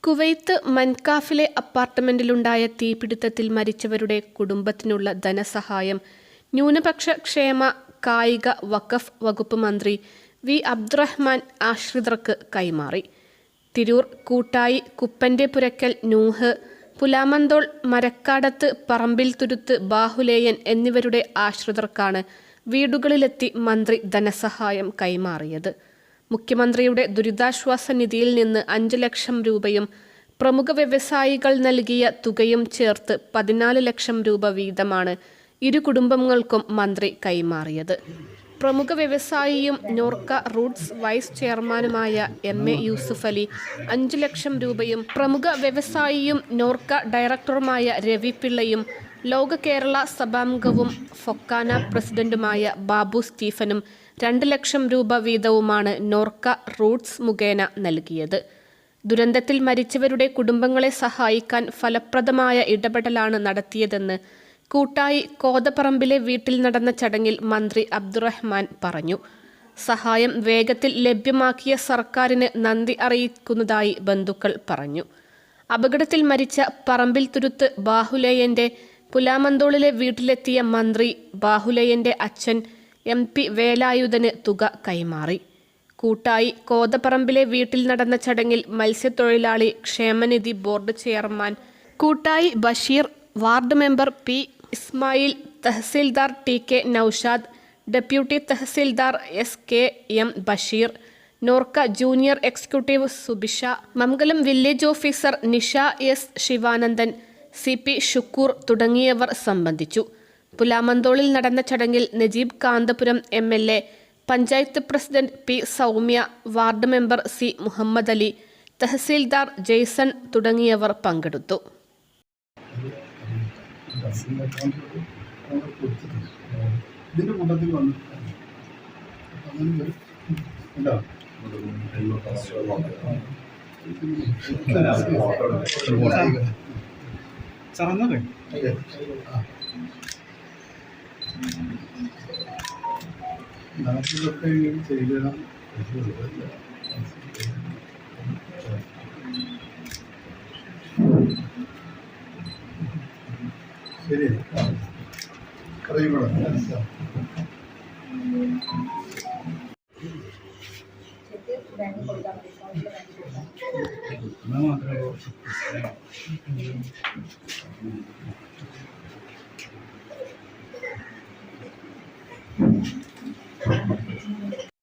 Kuwait മൻകാഫിലെ അപ്പാർട്ട്മെന്റിലുണ്ടായ തീപിടുത്തത്തിൽ മരിച്ചവരുടെ കുടുംബത്തിനുള്ള ധനസഹായം ന്യൂനപക്ഷ ക്ഷേമ കായിക വഖഫ് വകുപ്പ് മന്ത്രി വി അബ്ദുറഹ്മാൻ ആശ്രിതർക്ക് കൈമാറി. തിരൂർ കൂട്ടായി കുപ്പന്റെ പുരക്കൽ നൂഹ്, പുലാമന്തോൾ മരക്കാടത്ത് പറമ്പിൽ തുരുത്ത് ബാഹുലേയൻ എന്നിവരുടെ ആശ്രിതർക്കാണ് വീടുകളിലെത്തി മന്ത്രി ധനസഹായം കൈമാറിയത്. മുഖ്യമന്ത്രിയുടെ ദുരിതാശ്വാസ നിധിയിൽ നിന്ന് 5 ലക്ഷം രൂപയും പ്രമുഖ വ്യവസായികൾ നൽകിയ തുകയും ചേർത്ത് 14 ലക്ഷം രൂപ വീതമാണ് ഇരു കുടുംബങ്ങൾക്കും മന്ത്രി കൈമാറിയത്. പ്രമുഖ വ്യവസായിയും നോർക്ക റൂട്ട്സ് വൈസ് ചെയർമാനുമായ MA യൂസുഫ് അലി 5 ലക്ഷം രൂപയും പ്രമുഖ വ്യവസായിയും നോർക്ക ഡയറക്ടറുമായ രവി പിള്ളയും ലോക കേരള സഭാംഗവും ഫൊക്കാന പ്രസിഡന്റുമായ ബാബു സ്റ്റീഫനും 2 ലക്ഷം രൂപ വീതവുമാണ് നോർക്ക റൂട്ട്സ് മുഖേന നൽകിയത്. ദുരന്തത്തിൽ മരിച്ചവരുടെ കുടുംബങ്ങളെ സഹായിക്കാൻ ഫലപ്രദമായ ഇടപെടലാണ് നടത്തിയതെന്ന് കൂട്ടായി കോതപ്പറമ്പിലെ വീട്ടിൽ നടന്ന ചടങ്ങിൽ മന്ത്രി അബ്ദുറഹ്മാൻ പറഞ്ഞു. സഹായം വേഗത്തിൽ ലഭ്യമാക്കിയ സർക്കാരിന് നന്ദി അറിയിക്കുന്നതായി ബന്ധുക്കൾ പറഞ്ഞു. അപകടത്തിൽ മരിച്ച പറമ്പിൽ തുരുത്ത് ബാഹുലേയന്റെ പുലാമന്തോളിലെ വീട്ടിലെത്തിയ മന്ത്രി ബാഹുലേയന്റെ അച്ഛൻ MP വേലായുധന് തുക കൈമാറി. കൂട്ടായി കോതപ്പറമ്പിലെ വീട്ടിൽ നടന്ന ചടങ്ങിൽ മത്സ്യത്തൊഴിലാളി ക്ഷേമനിധി board chairman Koottayi Basheer, ward member P Ismail, tahsildar TK Noushad, deputy tahsildar SKM Basheer, NORKA junior executive Subisha, Mangalam village officer Nisha S Sivanandan, CP Shukkoor തുടങ്ങിയവർ സംബന്ധിച്ചു. പുലാമന്തോളിൽ നടന്ന ചടങ്ങിൽ Najeeb Kanthapuram MLA, panchayat president P Soumya, ward member C Muhammad Ali, tahsildar Jaison തുടങ്ങിയവർ പങ്കെടുത്തു. ശരി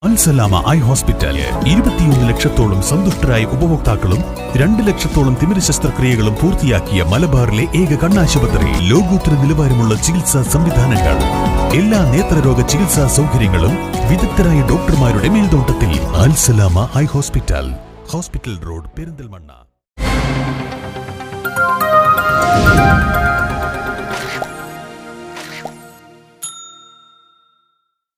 അൽസലാമ ഐ ഹോസ്പിറ്റൽ 21 ലക്ഷത്തോളം സന്തുഷ്ടരായ ഉപഭോക്താക്കളും 2 ലക്ഷത്തോളം തിമിര ശസ്ത്രക്രിയകളും പൂർത്തിയാക്കിയ മലബാറിലെ ഏക കണ്ണാശുപത്രി. ലോകോത്തര നിലവാരമുള്ള ചികിത്സാ സംവിധാനങ്ങൾ, എല്ലാ നേത്രരോഗ ചികിത്സാ സൗകര്യങ്ങളും വിദഗ്ധരായ ഡോക്ടർമാരുടെ മേൽനോട്ടത്തിൽ. Al Salama eye hospital, hospital road, Perinthalmanna.